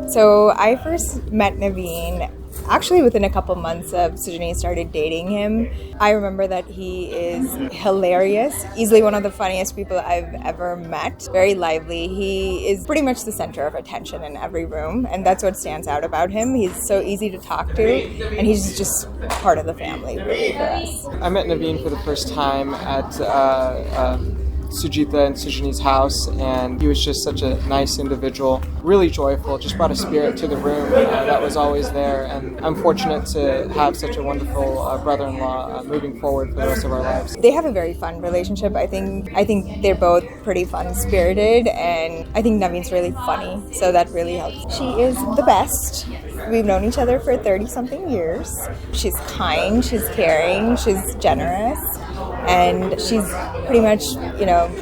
So I first met Naveen actually within a couple months of Sujani started dating him. I remember that he is hilarious, easily one of the funniest people I've ever met. Very lively. He is pretty much the center of attention in every room, and that's what stands out about him. He's so easy to talk to, and he's just part of the family, really, for us. I met Naveen for the first time at Sujita and Sujani's house, and he was just such a nice individual, really joyful, just brought a spirit to the room that was always there, and I'm fortunate to have such a wonderful brother-in-law moving forward for the rest of our lives. They have a very fun relationship. I think they're both pretty fun-spirited, and I think Naveen's really funny, so that really helps. She is the best. We've known each other for 30-something years. She's kind, she's caring, she's generous, and she's pretty much,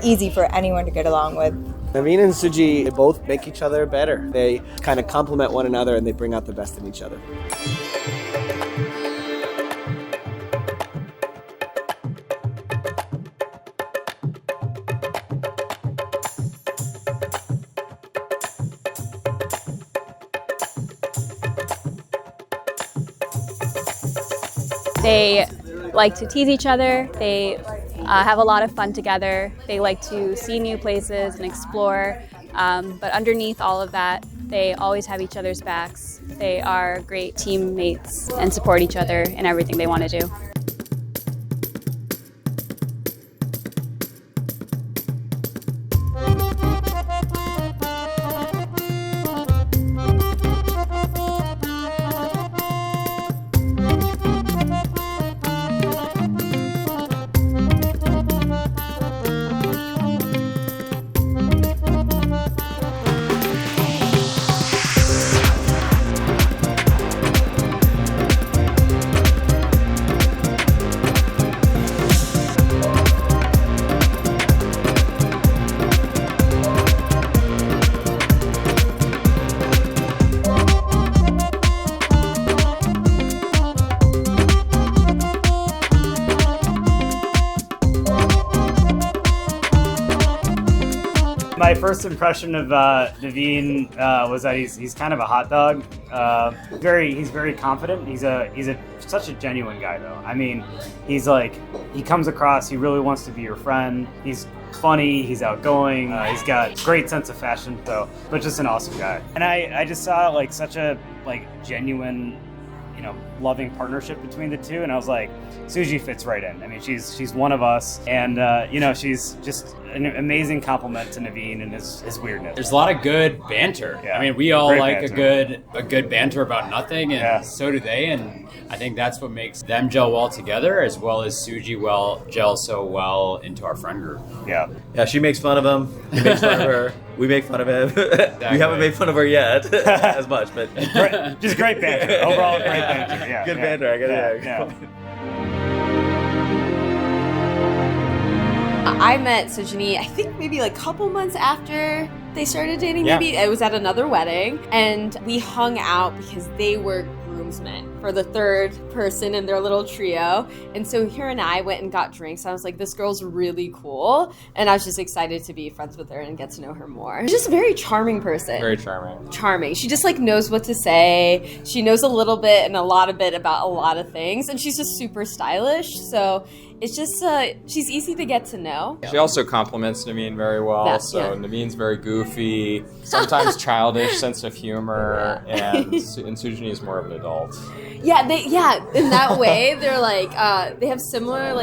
easy for anyone to get along with. Naveen and Suji, they both make each other better. They kind of complement one another and they bring out the best in each other. They like to tease each other. They have a lot of fun together. They like to see new places and explore. But underneath all of that, they always have each other's backs. They are great teammates and support each other in everything they want to do. My first impression of Naveen was that he's kind of a hot dog. He's very confident. He's such a genuine guy, though. I mean, he comes across. He really wants to be your friend. He's funny. He's outgoing. He's got great sense of fashion. But just an awesome guy. And I just saw such a genuine, loving partnership between the two, and I was like, Suji fits right in. I mean, she's one of us, and she's just an amazing compliment to Naveen and his weirdness. There's a lot of good banter. Yeah. I mean, we all like a good banter about nothing, and so do they. And I think that's what makes them gel well together, as well as Suji gel so well into our friend group. Yeah. Yeah, she makes fun of him. He makes fun of her. We make fun of him. Exactly. We haven't made fun of her yet, as much, but just great banter. Overall, great banter. Yeah. Good banter. I guess. Yeah. I met Sujani, I think maybe a couple months after they started dating. Maybe it was at another wedding, and we hung out because they were groomsmen for the third person in their little trio. And so her and I went and got drinks. I was like, this girl's really cool, and I was just excited to be friends with her and get to know her more. She's just a very charming person. Very charming. Charming. She just knows what to say. She knows a little bit and a lot of bit about a lot of things, and she's just super stylish. So it's just she's easy to get to know. She also compliments Naveen very well. Naveen's very goofy, sometimes childish sense of humor, and Sujani is more of an adult. In that way, they're they have similar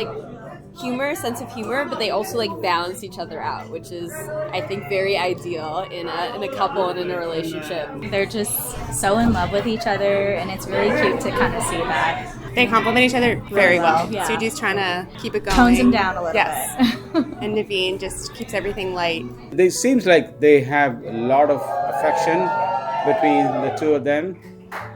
humor, sense of humor, but they also balance each other out, which is, I think, very ideal in a couple and in a relationship. They're just so in love with each other, and it's really cute to kind of see that. They complement each other very well. Yeah. Suji's trying to keep it going. Tones him down a little bit. And Naveen just keeps everything light. It seems like they have a lot of affection between the two of them.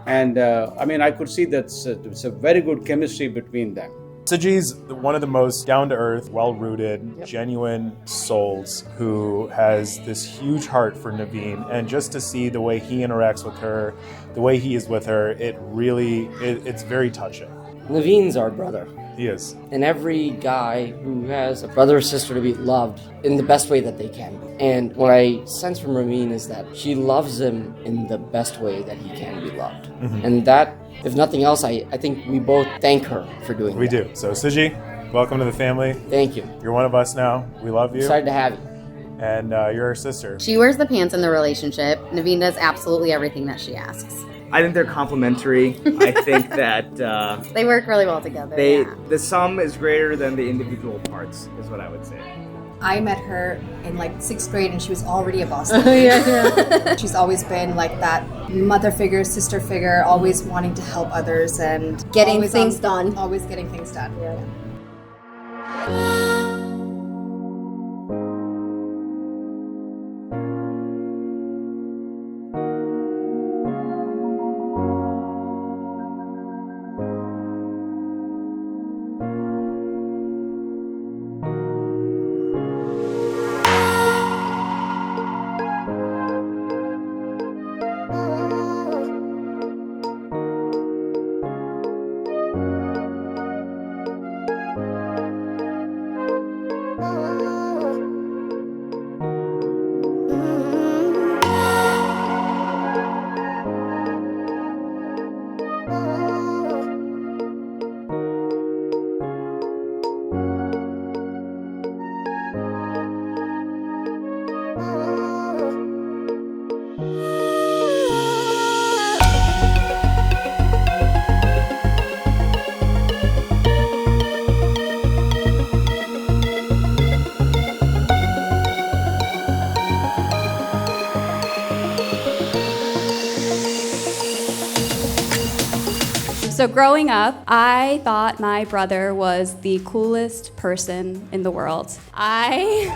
And I could see that it's a very good chemistry between them. Suji's one of the most down-to-earth, well-rooted, genuine souls who has this huge heart for Naveen, and just to see the way he interacts with her, the way he is with her, it's very touching. Naveen's our brother. He is. And every guy who has a brother or sister to be loved in the best way that they can be. And what I sense from Naveen is that she loves him in the best way that he can be loved. And that, if nothing else, I think we both thank her for doing that. We do. So Suji, welcome to the family. Thank you. You're one of us now. We love you. Excited to have you. And you're our sister. She wears the pants in the relationship. Naveen does absolutely everything that she asks. I think they're complementary. I think that they work really well together. The sum is greater than the individual parts, is what I would say. I met her in like 6th grade and she was already a boss lady. Yeah. She's always been like that mother figure, sister figure, always wanting to help others and getting things done. Always getting things done. Yeah. So growing up, I thought my brother was the coolest person in the world. I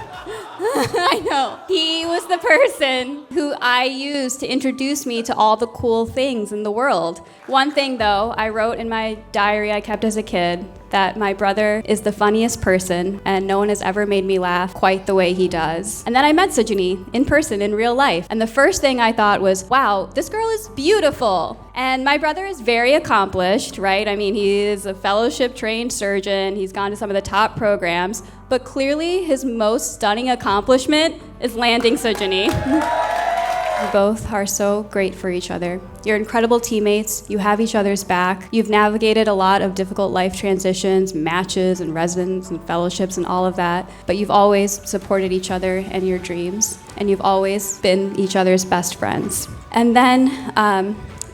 know. He was the person who I used to introduce me to all the cool things in the world. One thing though, I wrote in my diary I kept as a kid that my brother is the funniest person and no one has ever made me laugh quite the way he does. And then I met Sujani in person, in real life. And the first thing I thought was, wow, this girl is beautiful. And my brother is very accomplished, right? I mean, he is a fellowship-trained surgeon. He's gone to some of the top programs. But clearly, his most stunning accomplishment is landing Sujani. You both are so great for each other. You're incredible teammates. You have each other's back. You've navigated a lot of difficult life transitions, matches and residence and fellowships and all of that. But you've always supported each other and your dreams. And you've always been each other's best friends. And then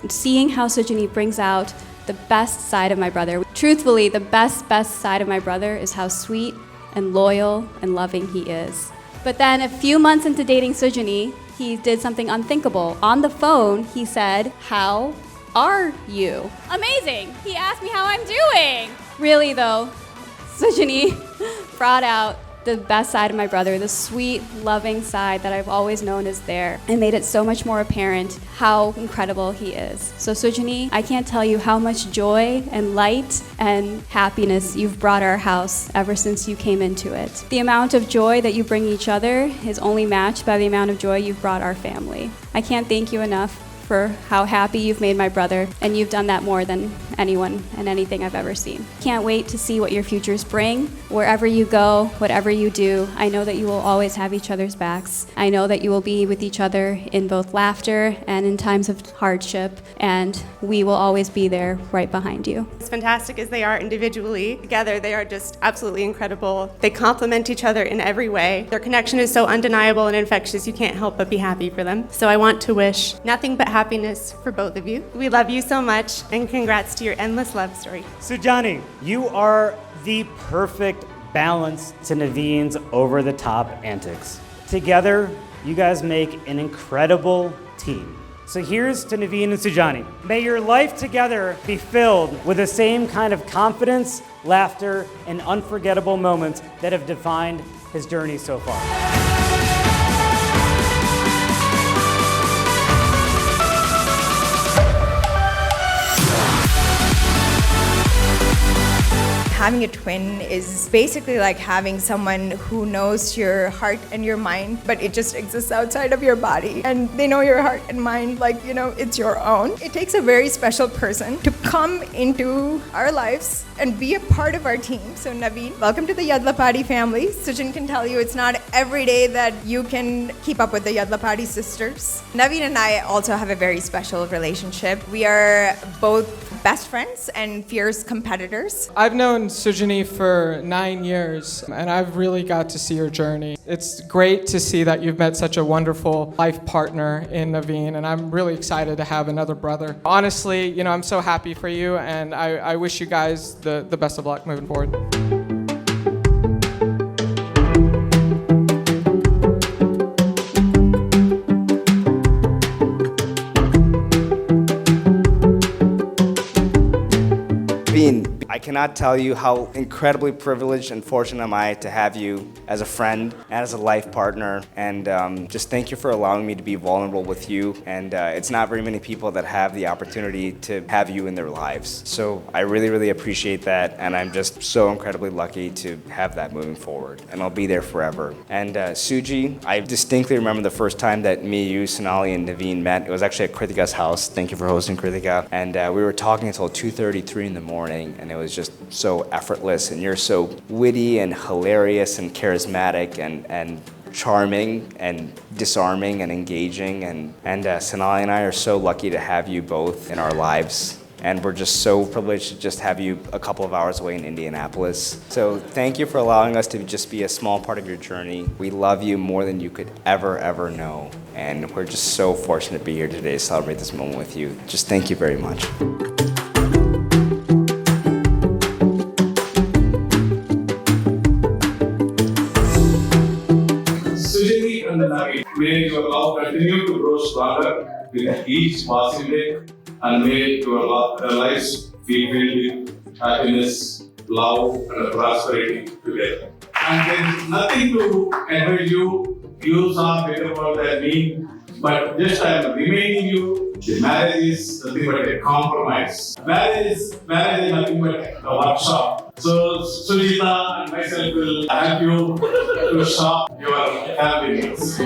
seeing how Sujani brings out the best side of my brother. Truthfully, the best side of my brother is how sweet and loyal and loving he is. But then a few months into dating Sujani, he did something unthinkable. On the phone, he said, "How are you?" Amazing! He asked me how I'm doing! Really though, Sujani brought out the best side of my brother, the sweet, loving side that I've always known is there, and made it so much more apparent how incredible he is. So Sujani, I can't tell you how much joy and light and happiness you've brought our house ever since you came into it. The amount of joy that you bring each other is only matched by the amount of joy you've brought our family. I can't thank you enough for how happy you've made my brother, and you've done that more than anyone and anything I've ever seen. Can't wait to see what your futures bring. Wherever you go, whatever you do, I know that you will always have each other's backs. I know that you will be with each other in both laughter and in times of hardship, and we will always be there right behind you. As fantastic as they are individually, together they are just absolutely incredible. They complement each other in every way. Their connection is so undeniable and infectious, you can't help but be happy for them. So I want to wish nothing but happiness for both of you. We love you so much, and congrats to your endless love story. Sujani, you are the perfect balance to Naveen's over-the-top antics. Together, you guys make an incredible team. So here's to Naveen and Sujani. May your life together be filled with the same kind of confidence, laughter, and unforgettable moments that have defined his journey so far. Having a twin is basically like having someone who knows your heart and your mind, but it just exists outside of your body. And they know your heart and mind like, it's your own. It takes a very special person to come into our lives and be a part of our team. So Naveen, welcome to the Yadlapadi family. Sujan can tell you it's not every day that you can keep up with the Yadlapadi sisters. Naveen and I also have a very special relationship. We are both best friends and fierce competitors. I've known Sujani for 9 years, and I've really got to see her journey. It's great to see that you've met such a wonderful life partner in Naveen, and I'm really excited to have another brother. Honestly, I'm so happy for you, and I wish you guys the best of luck moving forward. I cannot tell you how incredibly privileged and fortunate am I to have you as a friend and as a life partner, and just thank you for allowing me to be vulnerable with you. And it's not very many people that have the opportunity to have you in their lives. So I really, really appreciate that, and I'm just so incredibly lucky to have that moving forward, and I'll be there forever. And Suji, I distinctly remember the first time that me, you, Sonali, and Naveen met. It was actually at Kritika's house. Thank you for hosting, Kritika. And we were talking until 2:33 in the morning, and it was just so effortless, and you're so witty and hilarious and charismatic and charming and disarming and engaging, and Sonali and I are so lucky to have you both in our lives, and we're just so privileged to just have you a couple of hours away in Indianapolis. So thank you for allowing us to just be a small part of your journey. We love you more than you could ever know, and we're just so fortunate to be here today to celebrate this moment with you. Just thank you very much. Sujani and Naveen, may your love continue to grow stronger with each passing day, and may your lives be filled with happiness, love, and prosperity together. And there is nothing to encourage you. You saw better world than me, but just I am reminding you, the marriage is nothing but a compromise. Marriage is nothing but a workshop. So Sujita and myself will help you to shop your family needs.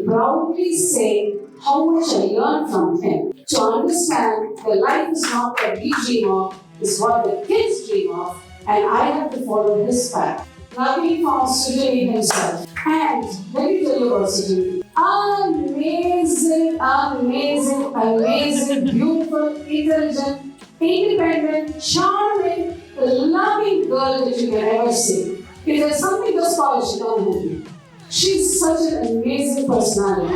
Proudly say how much I learned from him. To understand that life is not what we dream of, it's what the kids dream of, and I have to follow his path. Naveen found Sujani himself. And let me tell you about Sujani. Amazing, beautiful, intelligent, independent, charming, the loving girl that you can ever see. If there's something that's polished, don't move me. She's such an amazing personality.